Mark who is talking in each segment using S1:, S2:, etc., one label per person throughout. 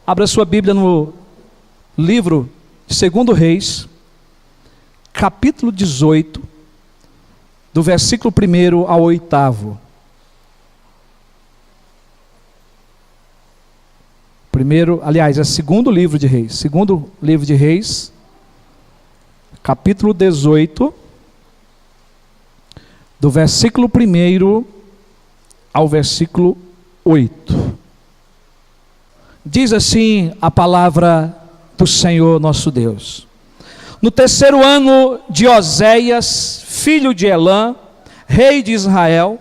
S1: Abra sua Bíblia no livro de 2 Reis, capítulo 18, do versículo 1 ao 8º. É segundo livro de Reis. Segundo livro de Reis, capítulo 18, do versículo 1 ao versículo 8. Diz assim a palavra do Senhor nosso Deus: no terceiro ano de Oséias, filho de Elã, rei de Israel,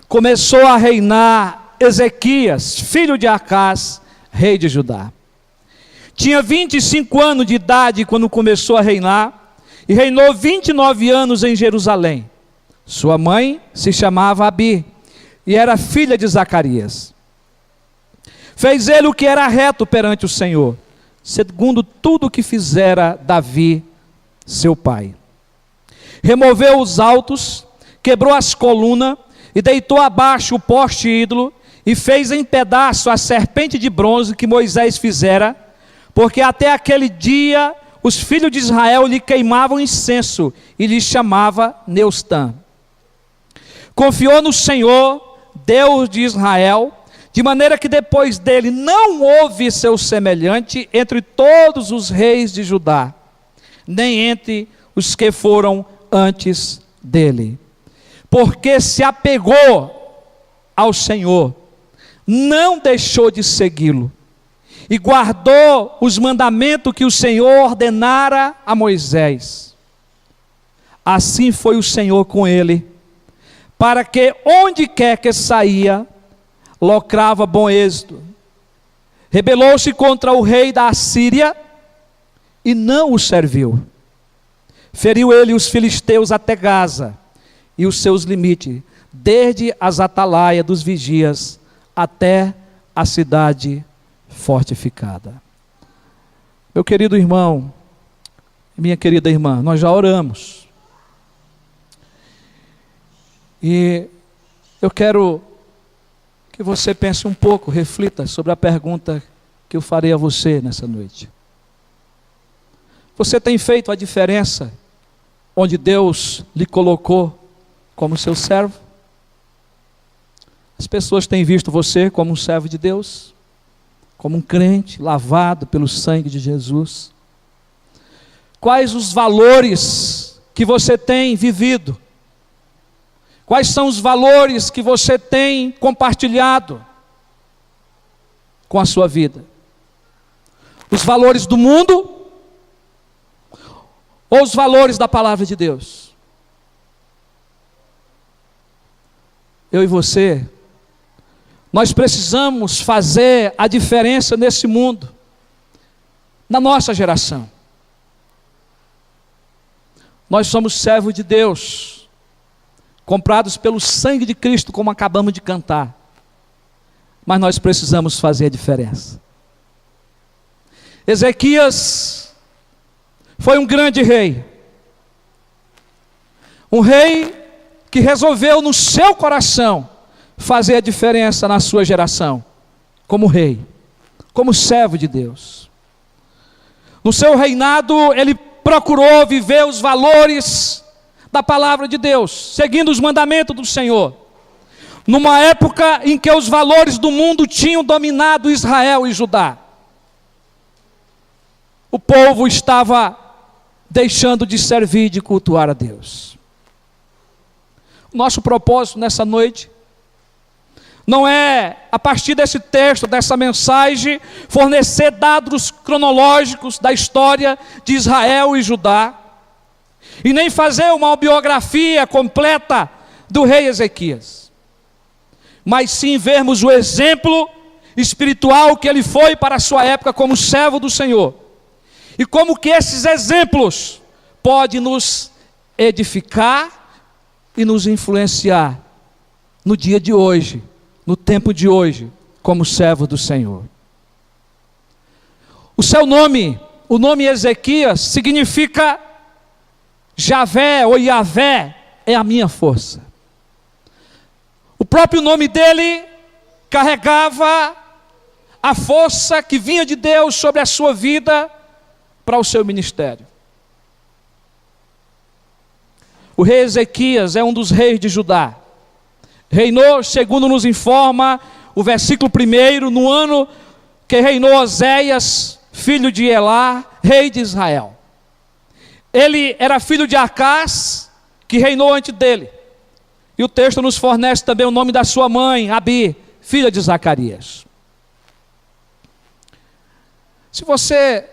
S1: começou a reinar Ezequias, filho de Acás, rei de Judá. Tinha 25 anos de idade quando começou a reinar, e reinou 29 anos em Jerusalém. Sua mãe se chamava Abi, e era filha de Zacarias. Fez ele o que era reto perante o Senhor, segundo tudo o que fizera Davi, seu pai. Removeu os altos, quebrou as colunas, e deitou abaixo o poste ídolo, e fez em pedaço a serpente de bronze que Moisés fizera, porque até aquele dia os filhos de Israel lhe queimavam incenso, e lhe chamava Neustã. Confiou no Senhor, Deus de Israel, de maneira que depois dele não houve seu semelhante entre todos os reis de Judá, nem entre os que foram antes dele. Porque se apegou ao Senhor, não deixou de segui-lo, e guardou os mandamentos que o Senhor ordenara a Moisés. Assim foi o Senhor com ele, para que onde quer que saía, lograva bom êxito. Rebelou-se contra o rei da Assíria e não o serviu. Feriu ele os filisteus até Gaza e os seus limites, desde as atalaias dos vigias até a cidade fortificada. Meu querido irmão, minha querida irmã, nós já oramos. E eu quero que você pense um pouco, reflita sobre a pergunta que eu farei a você nessa noite. Você tem feito a diferença onde Deus lhe colocou como seu servo? As pessoas têm visto você como um servo de Deus, como um crente lavado pelo sangue de Jesus? Quais os valores que você tem vivido? Quais são os valores que você tem compartilhado com a sua vida? Os valores do mundo ou os valores da palavra de Deus? Eu e você, nós precisamos fazer a diferença nesse mundo, na nossa geração. Nós somos servos de Deus, comprados pelo sangue de Cristo, como acabamos de cantar. Mas nós precisamos fazer a diferença. Ezequias foi um grande rei. Um rei que resolveu no seu coração fazer a diferença na sua geração, como rei, como servo de Deus. No seu reinado, ele procurou viver os valores da palavra de Deus, seguindo os mandamentos do Senhor, numa época em que os valores do mundo tinham dominado Israel e Judá. O povo estava deixando de servir e de cultuar a Deus. Nosso propósito nessa noite não é, a partir desse texto, dessa mensagem, fornecer dados cronológicos da história de Israel e Judá, e nem fazer uma biografia completa do rei Ezequias, mas sim vermos o exemplo espiritual que ele foi para a sua época como servo do Senhor, e como que esses exemplos podem nos edificar e nos influenciar no dia de hoje, no tempo de hoje, como servo do Senhor. O seu nome, o nome Ezequias, significa Javé ou Yavé é a minha força. O próprio nome dele carregava a força que vinha de Deus sobre a sua vida para o seu ministério. O rei Ezequias é um dos reis de Judá. Reinou, segundo nos informa o versículo 1, no ano que reinou Oséias, filho de Elá, rei de Israel. Ele era filho de Acás, que reinou antes dele. E o texto nos fornece também o nome da sua mãe, Abi, filha de Zacarias. Se você,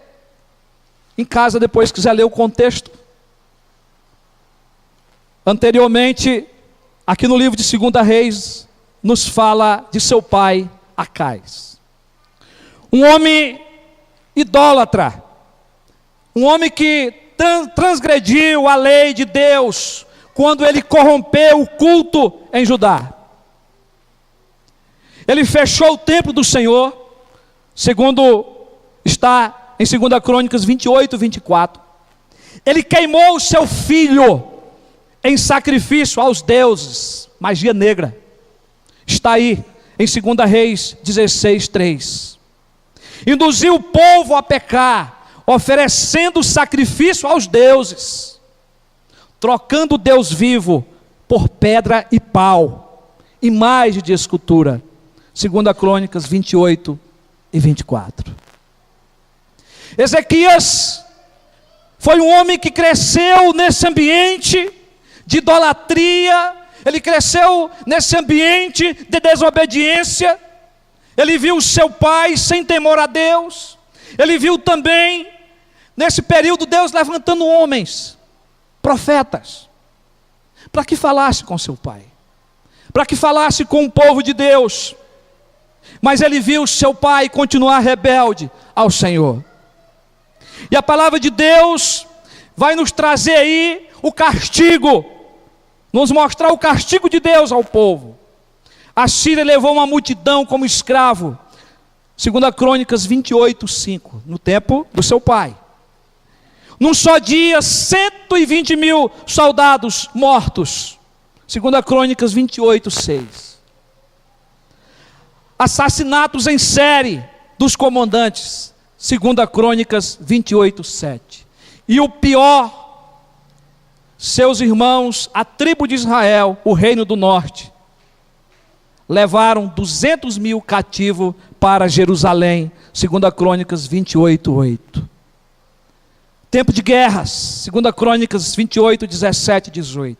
S1: em casa, depois quiser ler o contexto, anteriormente, aqui no livro de 2 Reis, nos fala de seu pai, Acás. Um homem idólatra, um homem que transgrediu a lei de Deus, quando ele corrompeu o culto em Judá. Ele fechou o templo do Senhor, segundo está em 2 Crônicas 28, 24. Ele queimou o seu filho em sacrifício aos deuses, magia negra. Está aí em 2 Reis 16, 3. Induziu o povo a pecar, oferecendo sacrifício aos deuses, trocando o Deus vivo por pedra e pau, imagem de escultura. 2 Crônicas 28 e 24. Ezequias foi um homem que cresceu nesse ambiente de idolatria, ele cresceu nesse ambiente de desobediência. Ele viu seu pai sem temor a Deus. Ele viu também, nesse período, Deus levantando homens, profetas, para que falasse com seu pai, para que falasse com o povo de Deus. Mas ele viu seu pai continuar rebelde ao Senhor. E a palavra de Deus vai nos trazer aí o castigo, nos mostrar o castigo de Deus ao povo. A Síria levou uma multidão como escravo, 2 Crônicas 28, 5, no tempo do seu pai. Num só dia, 120 mil soldados mortos, 2 Crônicas 28, 6. Assassinatos em série dos comandantes, 2 Crônicas 28, 7. E o pior, seus irmãos, a tribo de Israel, o reino do norte, levaram 200 mil cativos para Jerusalém, 2 Crônicas 28, 8. Tempo de guerras, 2 Crônicas 28, 17 e 18.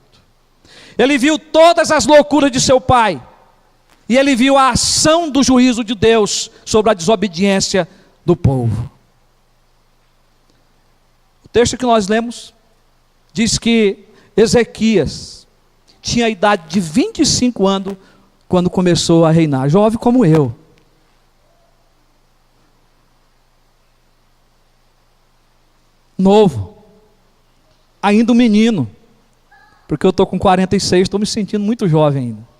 S1: Ele viu todas as loucuras de seu pai, e ele viu a ação do juízo de Deus sobre a desobediência do povo. O texto que nós lemos diz que Ezequias tinha a idade de 25 anos quando começou a reinar, jovem como eu. Novo, ainda um menino, porque eu estou com 46, estou me sentindo muito jovem ainda.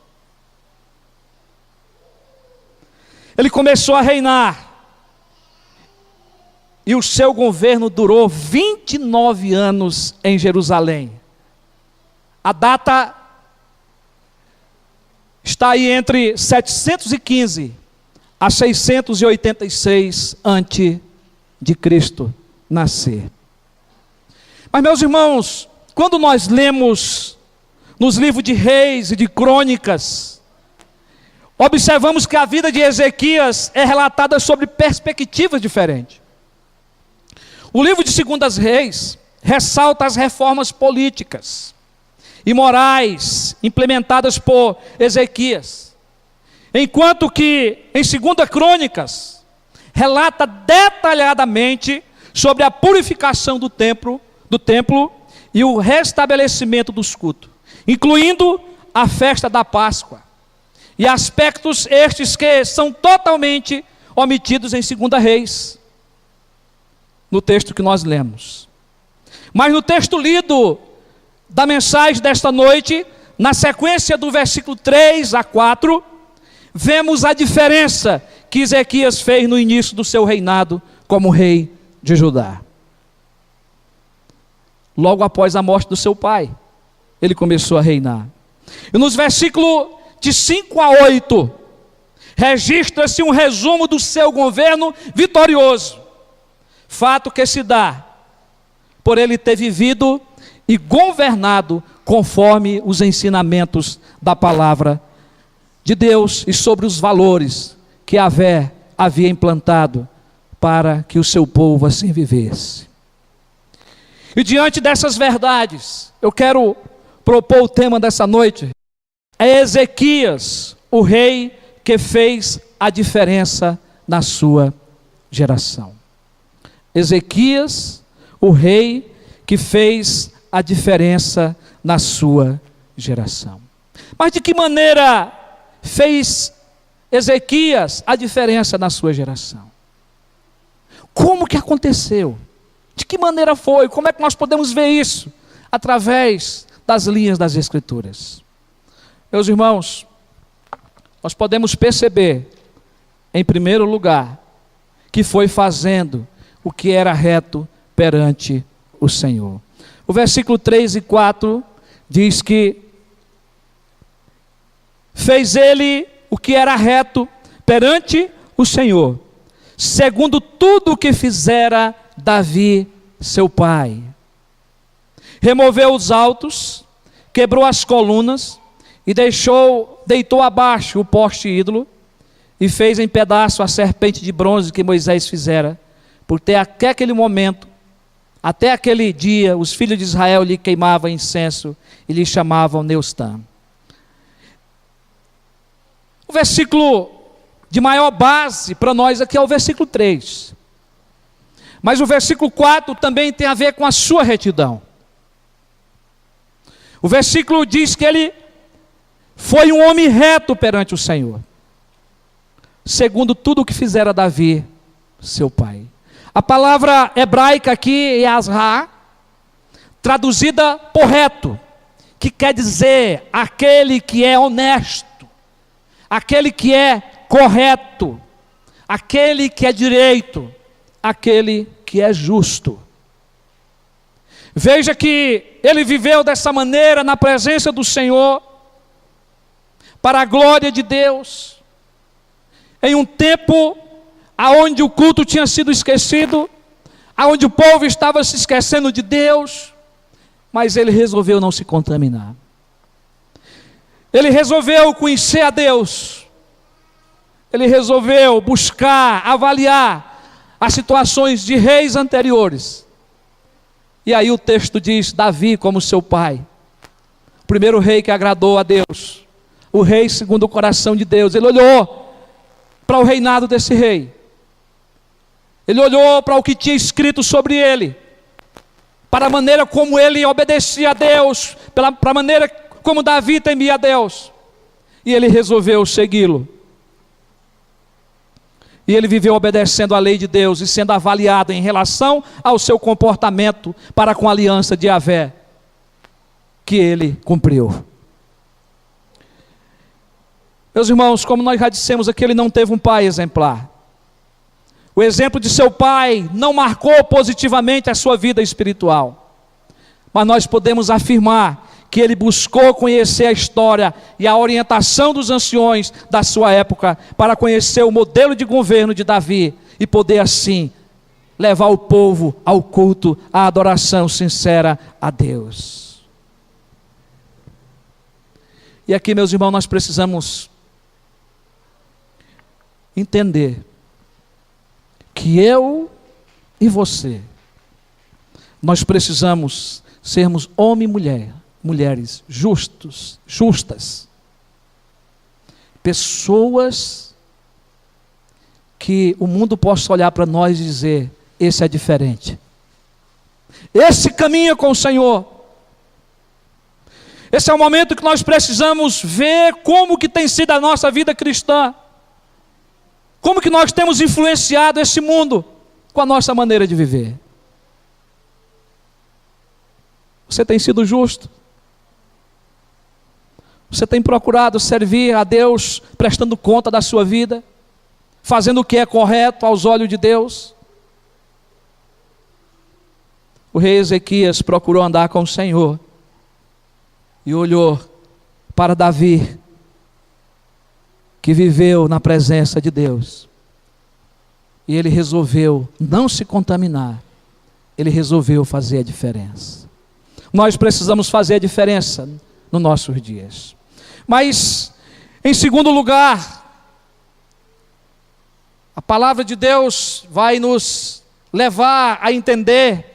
S1: Ele começou a reinar, e o seu governo durou 29 anos em Jerusalém. A data está aí entre 715 a 686 antes de Cristo nascer. Mas, meus irmãos, quando nós lemos nos livros de Reis e de Crônicas, observamos que a vida de Ezequias é relatada sobre perspectivas diferentes. O livro de 2 Reis ressalta as reformas políticas e morais implementadas por Ezequias, enquanto que em 2 Crônicas relata detalhadamente sobre a purificação do templo e o restabelecimento dos cultos, incluindo a festa da Páscoa, e aspectos estes que são totalmente omitidos em 2 Reis, no texto que nós lemos. Mas no texto lido da mensagem desta noite, na sequência do versículo 3 a 4, vemos a diferença que Ezequias fez no início do seu reinado como rei de Judá. Logo após a morte do seu pai, ele começou a reinar. E nos versículos de 5 a 8, registra-se um resumo do seu governo vitorioso, fato que se dá por ele ter vivido e governado conforme os ensinamentos da palavra de Deus e sobre os valores que Yahvé havia implantado para que o seu povo assim vivesse. E diante dessas verdades, eu quero propor o tema dessa noite: é Ezequias, o rei que fez a diferença na sua geração. Ezequias, o rei que fez a diferença na sua geração. Mas de que maneira fez Ezequias a diferença na sua geração? Como que aconteceu? De que maneira foi? Como é que nós podemos ver isso? Através das linhas das Escrituras. Meus irmãos, nós podemos perceber, em primeiro lugar, que foi fazendo o que era reto perante o Senhor. O versículo 3 e 4 diz que fez ele o que era reto perante o Senhor, segundo tudo o que fizera Davi, seu pai. Removeu os altos, quebrou as colunas e deitou abaixo o poste ídolo e fez em pedaço a serpente de bronze que Moisés fizera, porque até aquele momento, até aquele dia, os filhos de Israel lhe queimavam incenso e lhe chamavam Neustã. O versículo de maior base para nós aqui é o versículo 3. Mas o versículo 4 também tem a ver com a sua retidão. O versículo diz que ele foi um homem reto perante o Senhor, segundo tudo o que fizera Davi, seu pai. A palavra hebraica aqui é Azra, traduzida por reto, que quer dizer aquele que é honesto, aquele que é correto, aquele que é direito, aquele que é justo. Veja que ele viveu dessa maneira na presença do Senhor, para a glória de Deus, em um tempo aonde o culto tinha sido esquecido, aonde o povo estava se esquecendo de Deus, mas ele resolveu não se contaminar. Ele resolveu conhecer a Deus. Ele resolveu buscar, avaliar as situações de reis anteriores. E aí o texto diz: Davi como seu pai, o primeiro rei que agradou a Deus, o rei segundo o coração de Deus. Ele olhou para o reinado desse rei, ele olhou para o que tinha escrito sobre ele, para a maneira como ele obedecia a Deus, para a maneira como Davi temia a Deus, e ele resolveu segui-lo. E ele viveu obedecendo a lei de Deus e sendo avaliado em relação ao seu comportamento para com a aliança de Yahvé, que ele cumpriu. Meus irmãos, como nós já dissemos aqui, ele não teve um pai exemplar. O exemplo de seu pai não marcou positivamente a sua vida espiritual. Mas nós podemos afirmar que ele buscou conhecer a história e a orientação dos anciões da sua época, para conhecer o modelo de governo de Davi e poder assim levar o povo ao culto, à adoração sincera a Deus. E aqui, meus irmãos, nós precisamos entender que eu e você, nós precisamos sermos homem e mulher, mulheres justas, pessoas que o mundo possa olhar para nós e dizer: esse é diferente, esse caminha com o Senhor. Esse é o momento que nós precisamos ver como que tem sido a nossa vida cristã, como que nós temos influenciado esse mundo com a nossa maneira de viver. Você tem sido justo? Você tem procurado servir a Deus, prestando conta da sua vida, fazendo o que é correto aos olhos de Deus? O rei Ezequias procurou andar com o Senhor e olhou para Davi, que viveu na presença de Deus. E ele resolveu não se contaminar. Ele resolveu fazer a diferença. Nós precisamos fazer a diferença nos nossos dias. Mas, em segundo lugar, a palavra de Deus vai nos levar a entender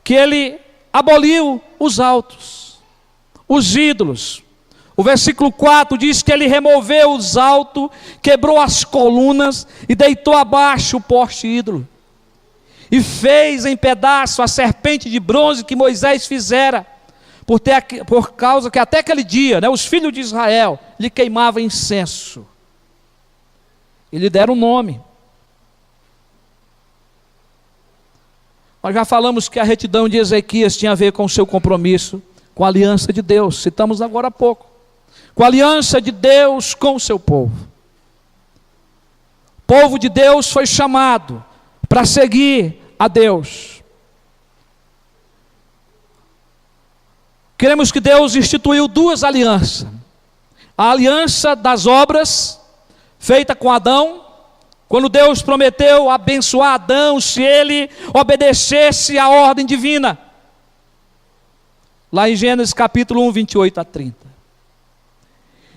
S1: que ele aboliu os altos, os ídolos. O versículo 4 diz que ele removeu os altos, quebrou as colunas e deitou abaixo o poste ídolo. E fez em pedaço a serpente de bronze que Moisés fizera, por causa que até aquele dia, os filhos de Israel lhe queimavam incenso. E lhe deram um nome. Nós já falamos que a retidão de Ezequias tinha a ver com o seu compromisso com a aliança de Deus, citamos agora há pouco, com a aliança de Deus com o seu povo. O povo de Deus foi chamado para seguir a Deus. Queremos que Deus instituiu duas alianças: a aliança das obras, feita com Adão, quando Deus prometeu abençoar Adão se ele obedecesse à ordem divina, lá em Gênesis capítulo 1, 28 a 30,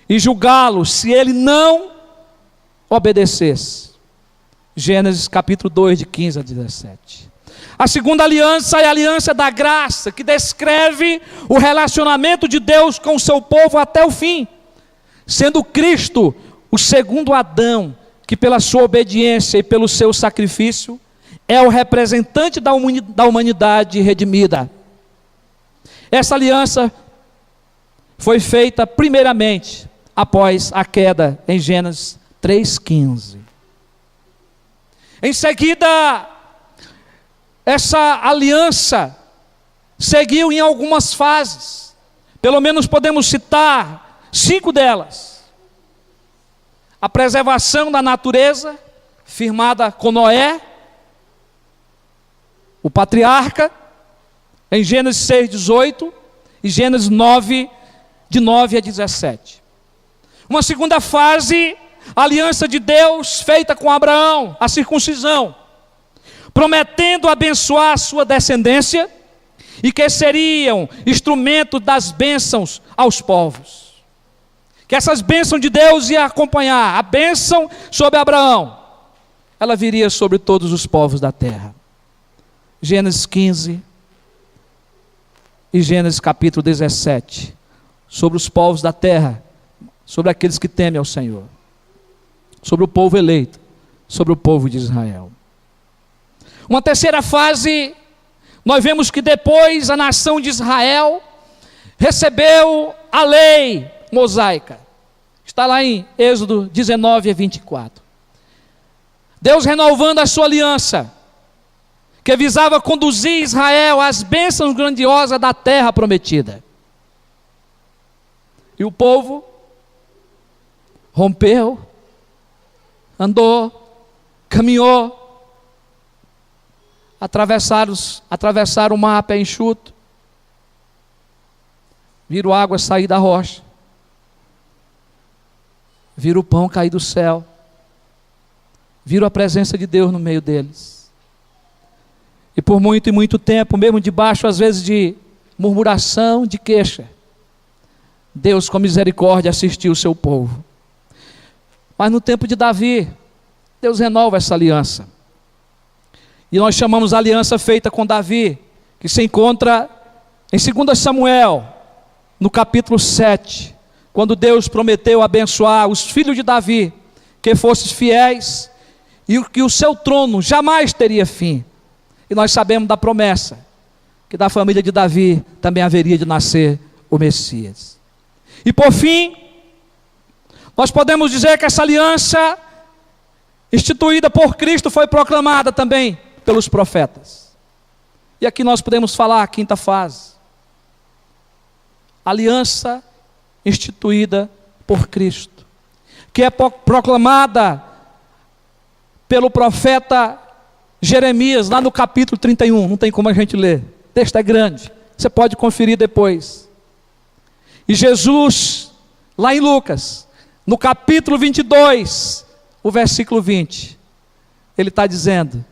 S1: e julgá-lo se ele não obedecesse, Gênesis capítulo 2, de 15 a 17. A segunda aliança é a aliança da graça, que descreve o relacionamento de Deus com o seu povo até o fim, sendo Cristo o segundo Adão, que pela sua obediência e pelo seu sacrifício é o representante da humanidade redimida. Essa aliança foi feita primeiramente após a queda em Gênesis 3,15. Em seguida, essa aliança seguiu em algumas fases, pelo menos podemos citar 5 delas. A preservação da natureza, firmada com Noé, o patriarca, em Gênesis 6,18 e Gênesis 9, de 9 a 17. Uma segunda fase, a aliança de Deus feita com Abraão, a circuncisão, prometendo abençoar a sua descendência e que seriam instrumento das bênçãos aos povos. Que essas bênçãos de Deus iam acompanhar. A bênção sobre Abraão, ela viria sobre todos os povos da terra. Gênesis 15 e Gênesis capítulo 17, sobre os povos da terra, sobre aqueles que temem ao Senhor, sobre o povo eleito, sobre o povo de Israel. Uma terceira fase, nós vemos que depois a nação de Israel recebeu a lei mosaica. Está lá em Êxodo 19 a 24. Deus renovando a sua aliança, que visava conduzir Israel às bênçãos grandiosas da terra prometida. E o povo rompeu, andou, caminhou, atravessaram o mar a pé enxuto, viram água sair da rocha, viram o pão cair do céu, viram a presença de Deus no meio deles. E por muito e muito tempo, mesmo debaixo às vezes de murmuração, de queixa, Deus com misericórdia assistiu o seu povo. Mas no tempo de Davi, Deus renova essa aliança. E nós chamamos a aliança feita com Davi, que se encontra em 2 Samuel, no capítulo 7, quando Deus prometeu abençoar os filhos de Davi, que fossem fiéis, e que o seu trono jamais teria fim. E nós sabemos da promessa, que da família de Davi também haveria de nascer o Messias. E por fim, nós podemos dizer que essa aliança, instituída por Cristo, foi proclamada também pelos profetas. E aqui nós podemos falar a quinta fase. Aliança instituída por Cristo, que é proclamada pelo profeta Jeremias, lá no capítulo 31, não tem como a gente ler, o texto é grande, você pode conferir depois. E Jesus, lá em Lucas, no capítulo 22, o versículo 20, ele está dizendo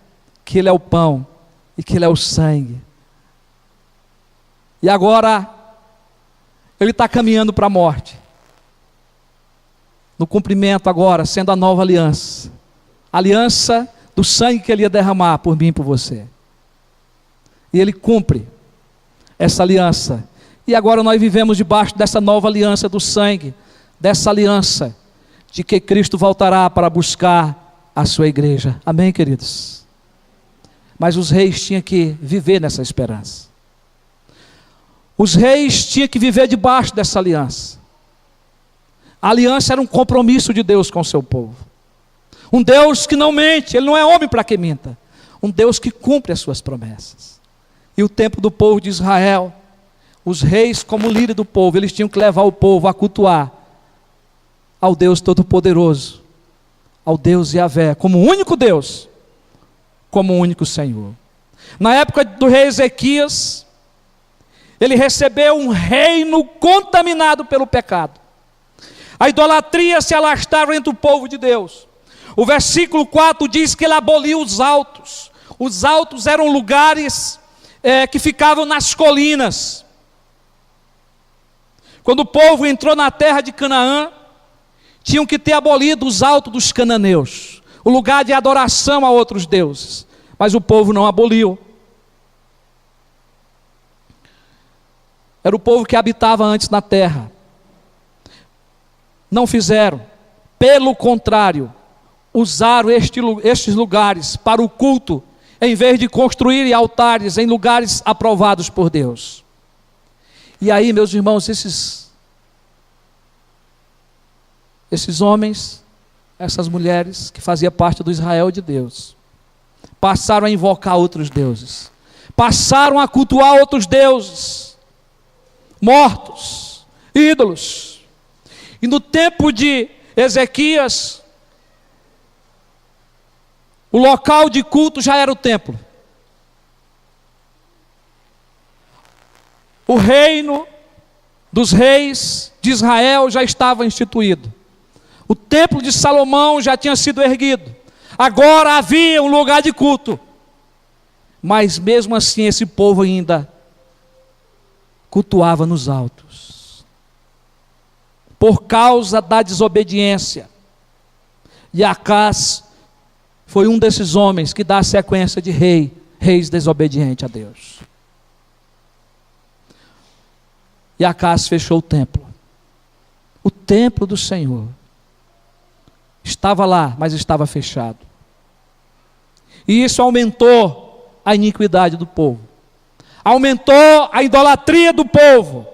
S1: que ele é o pão e que ele é o sangue. E agora, ele está caminhando para a morte. No cumprimento agora, sendo a nova aliança. A aliança do sangue que ele ia derramar por mim e por você. E ele cumpre essa aliança. E agora nós vivemos debaixo dessa nova aliança do sangue. Dessa aliança de que Cristo voltará para buscar a sua igreja. Amém, queridos? Mas os reis tinham que viver nessa esperança. Os reis tinham que viver debaixo dessa aliança. A aliança era um compromisso de Deus com o seu povo. Um Deus que não mente, Ele não é homem para que minta. Um Deus que cumpre as suas promessas. E o tempo do povo de Israel, os reis como líder do povo, eles tinham que levar o povo a cultuar ao Deus Todo-Poderoso, ao Deus Yahvé, como o único Deus, como o único Senhor. Na época do rei Ezequias, ele recebeu um reino contaminado pelo pecado. A idolatria se alastrava entre o povo de Deus. O versículo 4 diz que ele aboliu os altos. Os altos eram lugares que ficavam nas colinas. Quando o povo entrou na terra de Canaã, tinham que ter abolido os altos dos cananeus, o lugar de adoração a outros deuses. Mas o povo não aboliu. Era o povo que habitava antes na terra. Não fizeram. Pelo contrário, usaram estes lugares para o culto, em vez de construir altares em lugares aprovados por Deus. E aí, meus irmãos, esses homens, essas mulheres que faziam parte do Israel de Deus, passaram a invocar outros deuses, passaram a cultuar outros deuses, mortos, ídolos. E no tempo de Ezequias, o local de culto já era o templo. O reino dos reis de Israel já estava instituído. O templo de Salomão já tinha sido erguido. Agora havia um lugar de culto. Mas mesmo assim esse povo ainda cultuava nos altos. Por causa da desobediência. E Acás foi um desses homens que dá a sequência de reis desobedientes a Deus. E Acás fechou o templo. O templo do Senhor estava lá, mas estava fechado. E isso aumentou a iniquidade do povo. Aumentou a idolatria do povo.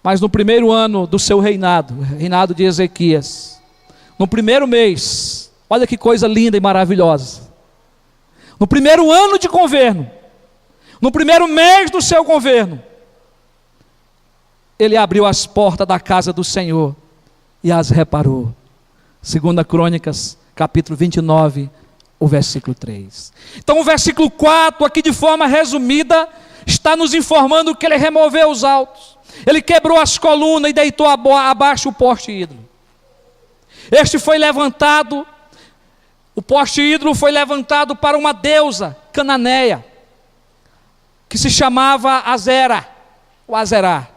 S1: Mas no primeiro ano do seu reinado de Ezequias, no primeiro mês, olha que coisa linda e maravilhosa. No primeiro ano de governo, no primeiro mês do seu governo, ele abriu as portas da casa do Senhor e as reparou. 2 Crônicas, capítulo 29, o versículo 3. Então o versículo 4, aqui de forma resumida, está nos informando que ele removeu os altos. Ele quebrou as colunas e deitou abaixo o poste ídolo. Este foi levantado, o poste ídolo foi levantado para uma deusa cananeia, que se chamava Azera, ou Azerá.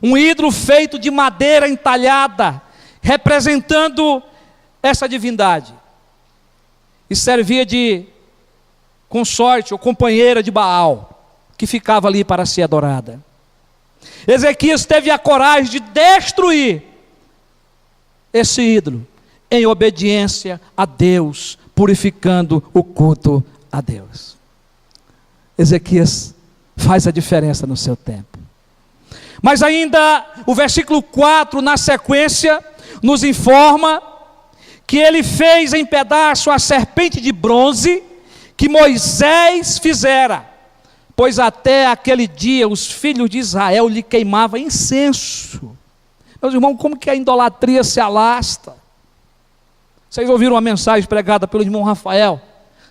S1: Um ídolo feito de madeira entalhada, representando essa divindade. E servia de consorte ou companheira de Baal, que ficava ali para ser adorada. Ezequias teve a coragem de destruir esse ídolo, em obediência a Deus, purificando o culto a Deus. Ezequias faz a diferença no seu tempo. Mas ainda o versículo 4, na sequência, nos informa que ele fez em pedaço a serpente de bronze que Moisés fizera, pois até aquele dia os filhos de Israel lhe queimavam incenso. Meus irmãos, como que a idolatria se alastra? Vocês ouviram uma mensagem pregada pelo irmão Rafael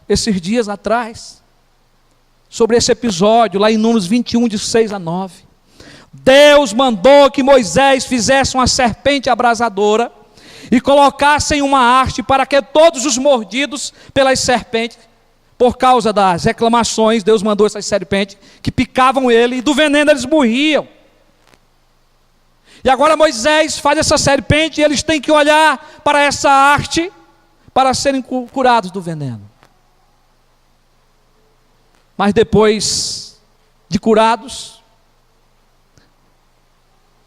S1: esses dias atrás, sobre esse episódio, lá em Números 21, de 6 a 9. Deus mandou que Moisés fizesse uma serpente abrasadora e colocasse em uma haste para que todos os mordidos pelas serpentes, por causa das reclamações, Deus mandou essas serpentes que picavam ele e do veneno eles morriam. E agora Moisés faz essa serpente e eles têm que olhar para essa haste para serem curados do veneno. Mas depois de curados,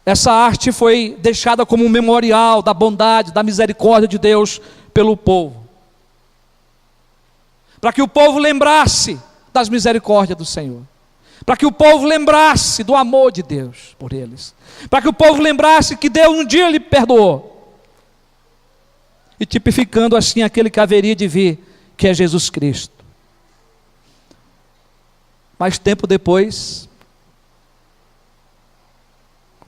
S1: essa haste foi deixada como um memorial da bondade, da misericórdia de Deus pelo povo. Para que o povo lembrasse das misericórdias do Senhor. Para que o povo lembrasse do amor de Deus por eles. Para que o povo lembrasse que Deus um dia lhe perdoou. E tipificando assim aquele que haveria de vir, que é Jesus Cristo. Mas tempo depois,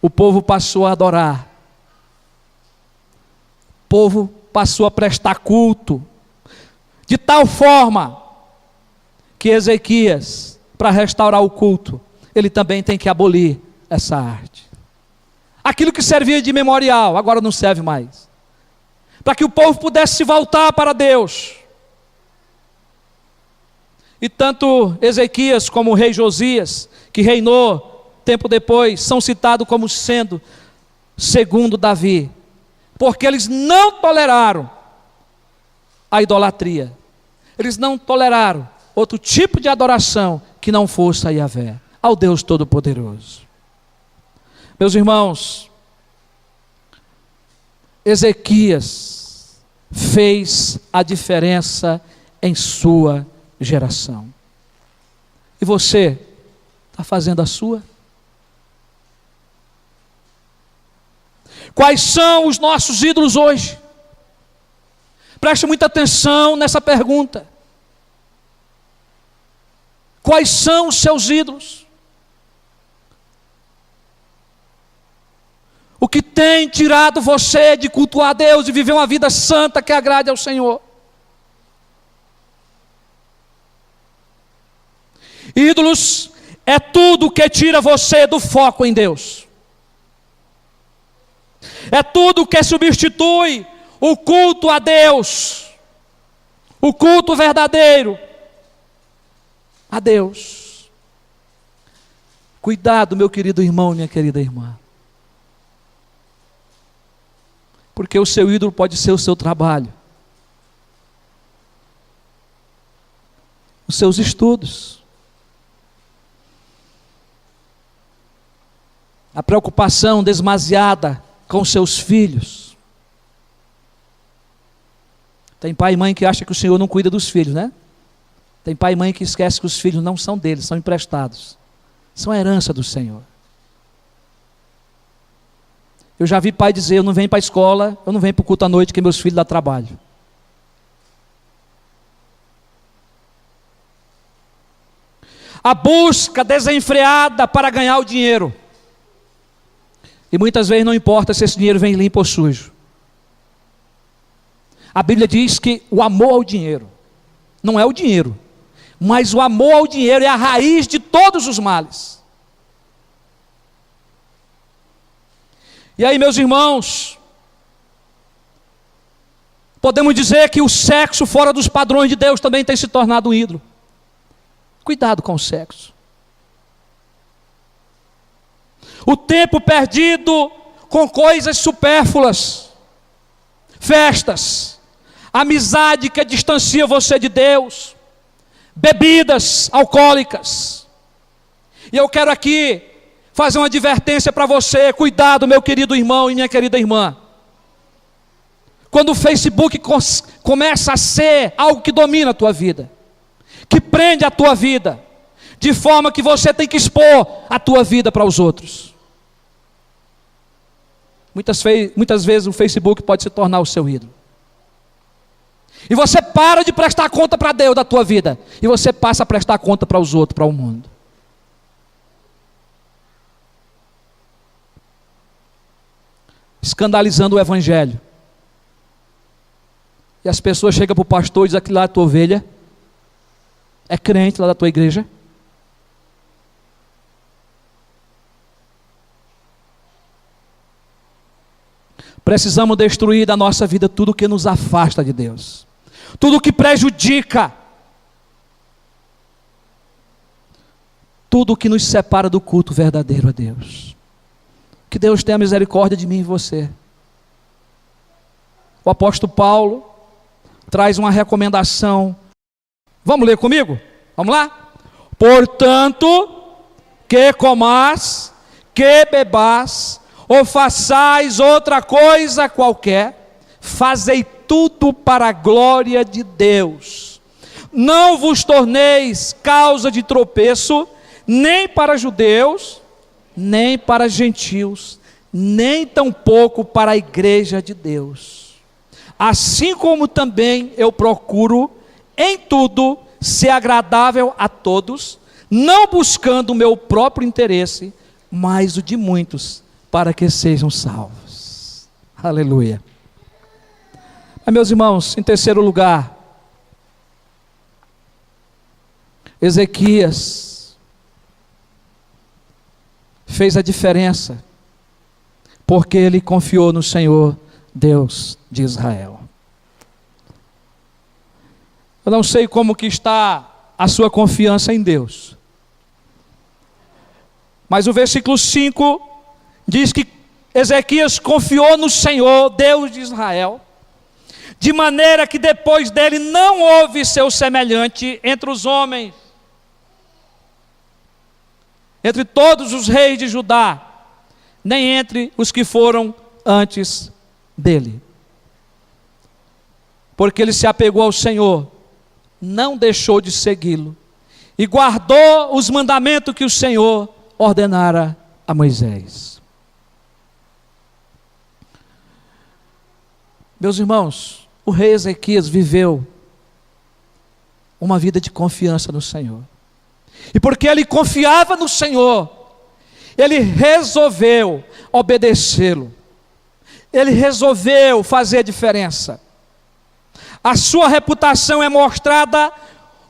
S1: o povo passou a adorar. O povo passou a prestar culto. De tal forma que Ezequias, para restaurar o culto, ele também tem que abolir essa arte. Aquilo que servia de memorial, agora não serve mais. Para que o povo pudesse se voltar para Deus. E tanto Ezequias como o rei Josias, que reinou tempo depois, são citados como sendo segundo Davi, porque eles não toleraram a idolatria. Eles não toleraram outro tipo de adoração que não fosse a Yahvé, ao Deus Todo-Poderoso. Meus irmãos, Ezequias fez a diferença em sua geração. E você está fazendo a sua? Quais são os nossos ídolos hoje? Preste muita atenção nessa pergunta. Quais são os seus ídolos? O que tem tirado você de cultuar a Deus e viver uma vida santa que agrade ao Senhor? Ídolos é tudo que tira você do foco em Deus. É tudo que substitui o culto a Deus, o culto verdadeiro a Deus. Cuidado, meu querido irmão, minha querida irmã. Porque o seu ídolo pode ser o seu trabalho, os seus estudos, a preocupação demasiada com seus filhos. Tem pai e mãe que acha que o Senhor não cuida dos filhos, né? Tem pai e mãe que esquece que os filhos não são deles, são emprestados. São a herança do Senhor. Eu já vi pai dizer, eu não venho para a escola, eu não venho para o culto à noite, que meus filhos dão trabalho. A busca desenfreada para ganhar o dinheiro. E muitas vezes não importa se esse dinheiro vem limpo ou sujo. A Bíblia diz que o amor ao dinheiro, não é o dinheiro, mas o amor ao dinheiro é a raiz de todos os males. E aí, meus irmãos, podemos dizer que o sexo fora dos padrões de Deus também tem se tornado um ídolo. Cuidado com o sexo. O tempo perdido com coisas supérfluas, festas, amizade que distancia você de Deus, bebidas alcoólicas. E eu quero aqui fazer uma advertência para você. Cuidado, meu querido irmão e minha querida irmã. Quando o Facebook começa a ser algo que domina a tua vida, que prende a tua vida, de forma que você tem que expor a tua vida para os outros. Muitas vezes o Facebook pode se tornar o seu ídolo. E você para de prestar conta para Deus da tua vida, e você passa a prestar conta para os outros, para o mundo. Escandalizando o evangelho. E as pessoas chegam para o pastor e dizem: aquilo lá é a tua ovelha, é crente lá da tua igreja. Precisamos destruir da nossa vida tudo que nos afasta de Deus, tudo que prejudica, tudo que nos separa do culto verdadeiro a Deus. Que Deus tenha misericórdia de mim e você. O apóstolo Paulo traz uma recomendação. Vamos ler comigo? Vamos lá? Portanto, que comais, que bebais, ou façais outra coisa qualquer, fazei tudo para a glória de Deus. Não vos torneis causa de tropeço, nem para judeus, nem para gentios, nem tampouco para a igreja de Deus. Assim como também eu procuro em tudo ser agradável a todos, não buscando o meu próprio interesse, mas o de muitos, para que sejam salvos. Aleluia. Mas, meus irmãos, em terceiro lugar, Ezequias fez a diferença, porque ele confiou no Senhor, Deus de Israel. Eu não sei como que está a sua confiança em Deus, mas o versículo 5 diz que Ezequias confiou no Senhor, Deus de Israel, de maneira que depois dele não houve seu semelhante entre os homens, entre todos os reis de Judá, nem entre os que foram antes dele. Porque ele se apegou ao Senhor, não deixou de segui-lo, e guardou os mandamentos que o Senhor ordenara a Moisés. Meus irmãos, o rei Ezequias viveu uma vida de confiança no Senhor. E porque ele confiava no Senhor, ele resolveu obedecê-lo. Ele resolveu fazer a diferença. A sua reputação é mostrada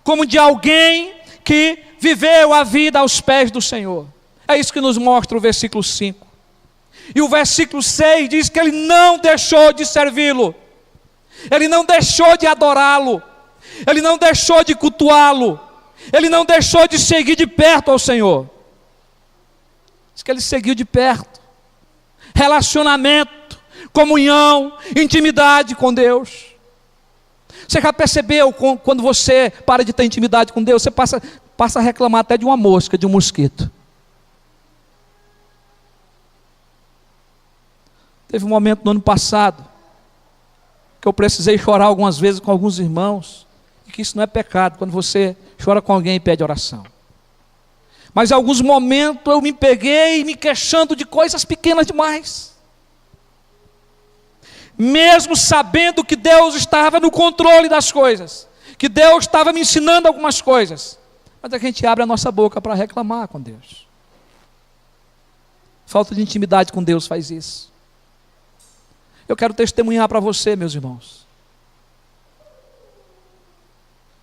S1: como de alguém que viveu a vida aos pés do Senhor. É isso que nos mostra o versículo 5. E o versículo 6 diz que ele não deixou de servi-lo. Ele não deixou de adorá-lo. Ele não deixou de cultuá-lo. Ele não deixou de seguir de perto ao Senhor. Diz que ele seguiu de perto. Relacionamento, comunhão, intimidade com Deus. Você já percebeu quando você para de ter intimidade com Deus, você passa a reclamar até de uma mosca, de um mosquito. Teve um momento no ano passado que eu precisei chorar algumas vezes com alguns irmãos, e que isso não é pecado, quando você chora com alguém e pede oração. Mas em alguns momentos eu me peguei me queixando de coisas pequenas demais. Mesmo sabendo que Deus estava no controle das coisas, que Deus estava me ensinando algumas coisas, mas a gente abre a nossa boca para reclamar com Deus. Falta de intimidade com Deus faz isso. Eu quero testemunhar para você, meus irmãos,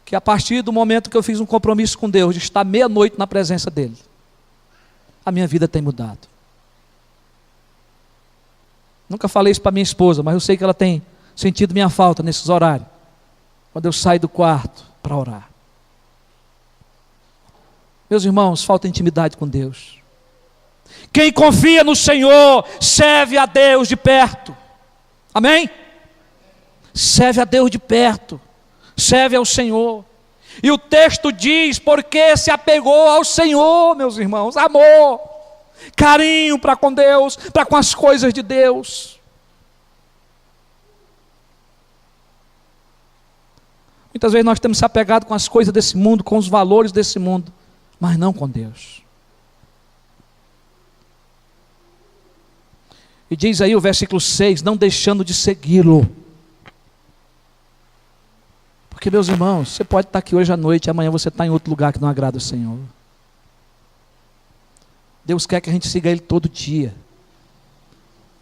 S1: que a partir do momento que eu fiz um compromisso com Deus, de estar meia-noite na presença dEle, a minha vida tem mudado. Nunca falei isso para minha esposa, mas eu sei que ela tem sentido minha falta nesses horários, quando eu saio do quarto para orar. Meus irmãos, falta intimidade com Deus. Quem confia no Senhor, serve a Deus de perto. Amém? Serve a Deus de perto. Serve ao Senhor. E o texto diz, porque se apegou ao Senhor, meus irmãos, amor, carinho para com Deus, para com as coisas de Deus. Muitas vezes nós temos se apegado com as coisas desse mundo, com os valores desse mundo, mas não com Deus. E diz aí o versículo 6, não deixando de segui-lo. Porque, meus irmãos, você pode estar aqui hoje à noite e amanhã você está em outro lugar que não agrada ao Senhor. Deus quer que a gente siga Ele todo dia.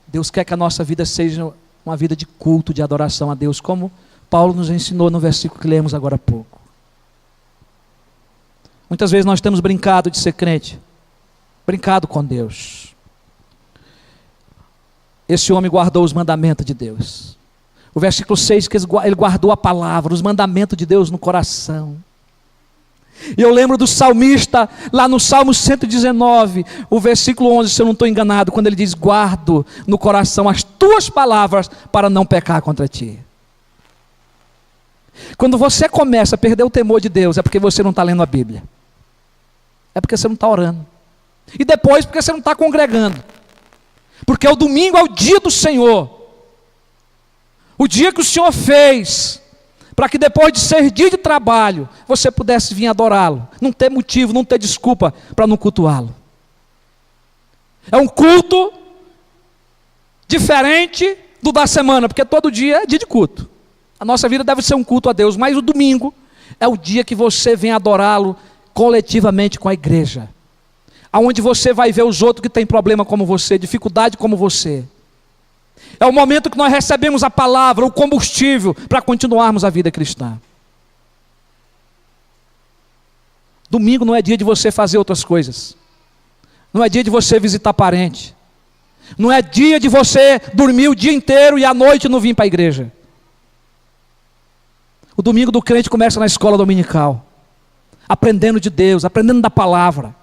S1: Deus quer que a nossa vida seja uma vida de culto, de adoração a Deus, como Paulo nos ensinou no versículo que lemos agora há pouco. Muitas vezes nós temos brincado de ser crente, brincado com Deus. Esse homem guardou os mandamentos de Deus. O versículo 6, que ele guardou a palavra, os mandamentos de Deus no coração. E eu lembro do salmista, lá no Salmo 119, o versículo 11, se eu não estou enganado, quando ele diz: guardo no coração as tuas palavras para não pecar contra ti. Quando você começa a perder o temor de Deus, é porque você não está lendo a Bíblia. É porque você não está orando. E depois porque você não está congregando. Porque o domingo é o dia do Senhor. O dia que o Senhor fez, para que depois de 6 dias de trabalho, você pudesse vir adorá-lo. Não ter motivo, não ter desculpa para não cultuá-lo. É um culto diferente do da semana, porque todo dia é dia de culto. A nossa vida deve ser um culto a Deus, mas o domingo é o dia que você vem adorá-lo coletivamente com a igreja. Aonde você vai ver os outros que têm problema como você, dificuldade como você. É o momento que nós recebemos a palavra, o combustível para continuarmos a vida cristã. Domingo não é dia de você fazer outras coisas. Não é dia de você visitar parente. Não é dia de você dormir o dia inteiro e à noite não vir para a igreja. O domingo do crente começa na escola dominical, aprendendo de Deus, aprendendo da palavra.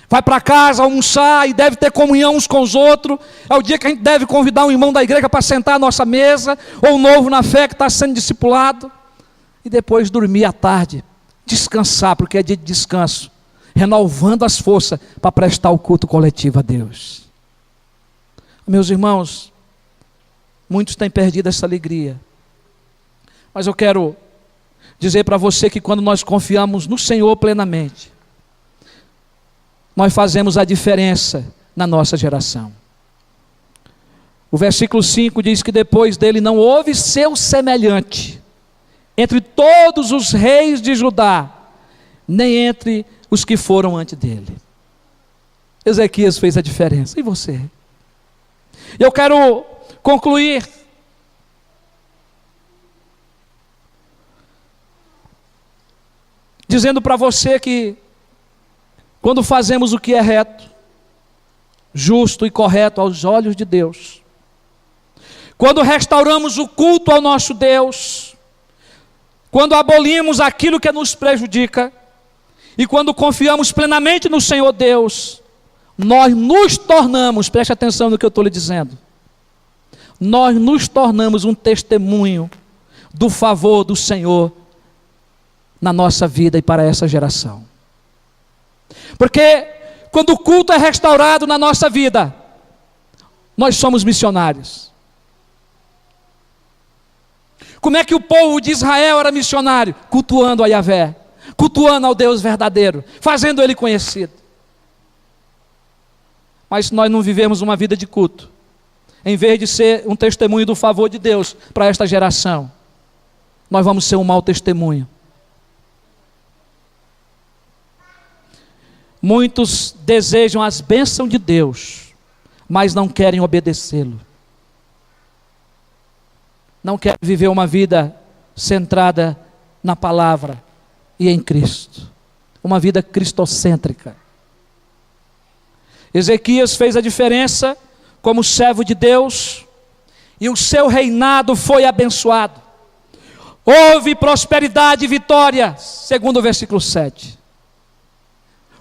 S1: Vai para casa almoçar e deve ter comunhão uns com os outros. É o dia que a gente deve convidar um irmão da igreja para sentar à nossa mesa, ou um novo na fé que está sendo discipulado. E depois dormir à tarde, descansar, porque é dia de descanso, renovando as forças para prestar o culto coletivo a Deus. Meus irmãos, muitos têm perdido essa alegria. Mas eu quero dizer para você que quando nós confiamos no Senhor plenamente, nós fazemos a diferença na nossa geração. O versículo 5 diz que depois dele não houve seu semelhante entre todos os reis de Judá, nem entre os que foram antes dele. Ezequias fez a diferença. E você? Eu quero concluir dizendo para você que quando fazemos o que é reto, justo e correto aos olhos de Deus, quando restauramos o culto ao nosso Deus, quando abolimos aquilo que nos prejudica, e quando confiamos plenamente no Senhor Deus, nós nos tornamos, preste atenção no que eu estou lhe dizendo, nós nos tornamos um testemunho do favor do Senhor na nossa vida e para essa geração. Porque quando o culto é restaurado na nossa vida, nós somos missionários. Como é que o povo de Israel era missionário? Cultuando a Yahvé, cultuando ao Deus verdadeiro, fazendo Ele conhecido. Mas se nós não vivemos uma vida de culto, em vez de ser um testemunho do favor de Deus para esta geração, nós vamos ser um mau testemunho. Muitos desejam as bênçãos de Deus, mas não querem obedecê-lo. Não querem viver uma vida centrada na palavra e em Cristo. Uma vida cristocêntrica. Ezequias fez a diferença como servo de Deus, e o seu reinado foi abençoado. Houve prosperidade e vitória, segundo o versículo 7.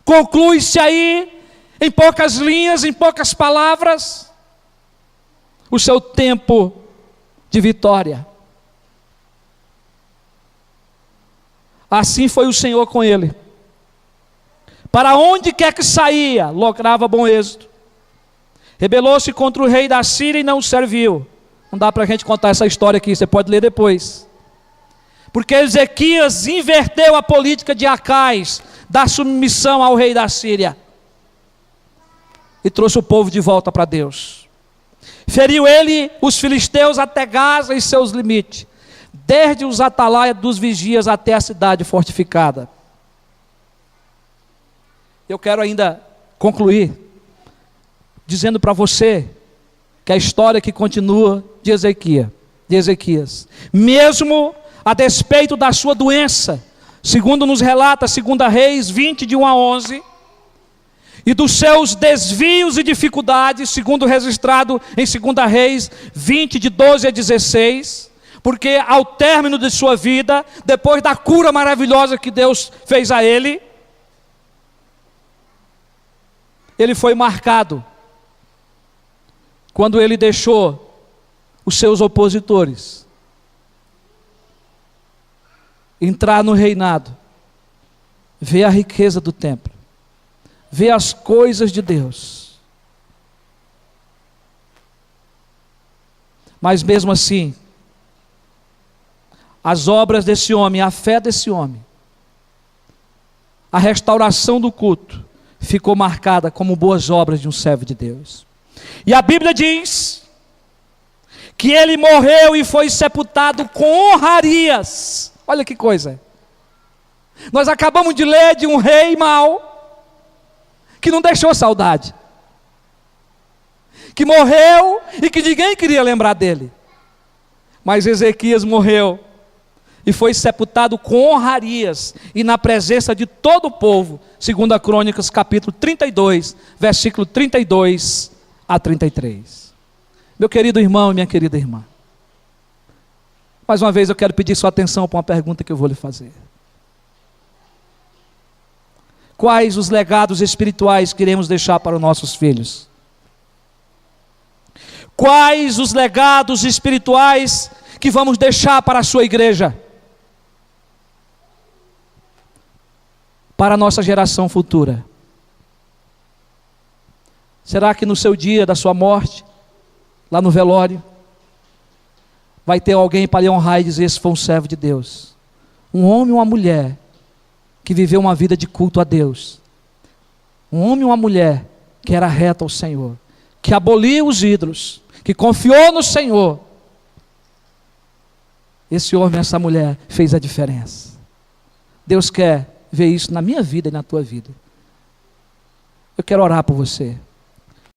S1: Conclui-se aí, em poucas linhas, em poucas palavras, o seu tempo de vitória. Assim foi o Senhor com ele. Para onde quer que saía, lograva bom êxito. Rebelou-se contra o rei da Síria e não o serviu. Não dá para a gente contar essa história aqui, você pode ler depois. Porque Ezequias inverteu a política de Acais, da submissão ao rei da Síria, e trouxe o povo de volta para Deus. Feriu ele os filisteus até Gaza e seus limites, desde os atalaias dos vigias até a cidade fortificada. Eu quero ainda concluir dizendo para você que a história que continua de Ezequias, mesmo a despeito da sua doença, segundo nos relata 2 Reis 20, de 1 a 11, e dos seus desvios e dificuldades, segundo registrado em 2 Reis 20, de 12 a 16, porque ao término de sua vida, depois da cura maravilhosa que Deus fez a ele foi marcado quando ele deixou os seus opositores entrar no reinado, ver a riqueza do templo, ver as coisas de Deus. Mas mesmo assim, as obras desse homem, a fé desse homem, a restauração do culto, ficou marcada como boas obras de um servo de Deus. E a Bíblia diz que ele morreu e foi sepultado com honrarias. Olha que coisa. Nós acabamos de ler de um rei mau, que não deixou saudade, que morreu e que ninguém queria lembrar dele. Mas Ezequias morreu e foi sepultado com honrarias e na presença de todo o povo, segundo a Crônicas, capítulo 32, versículo 32 a 33. Meu querido irmão e minha querida irmã, mais uma vez eu quero pedir sua atenção para uma pergunta que eu vou lhe fazer. Quais os legados espirituais que iremos deixar para os nossos filhos? Quais os legados espirituais que vamos deixar para a sua igreja? Para a nossa geração futura? Será que no seu dia da sua morte, lá no velório, vai ter alguém para lhe honrar e dizer: esse foi um servo de Deus, um homem ou uma mulher que viveu uma vida de culto a Deus, um homem ou uma mulher que era reto ao Senhor, que aboliu os ídolos, que confiou no Senhor? Esse homem, essa mulher fez a diferença. Deus quer ver isso na minha vida e na tua vida. Eu quero orar por você.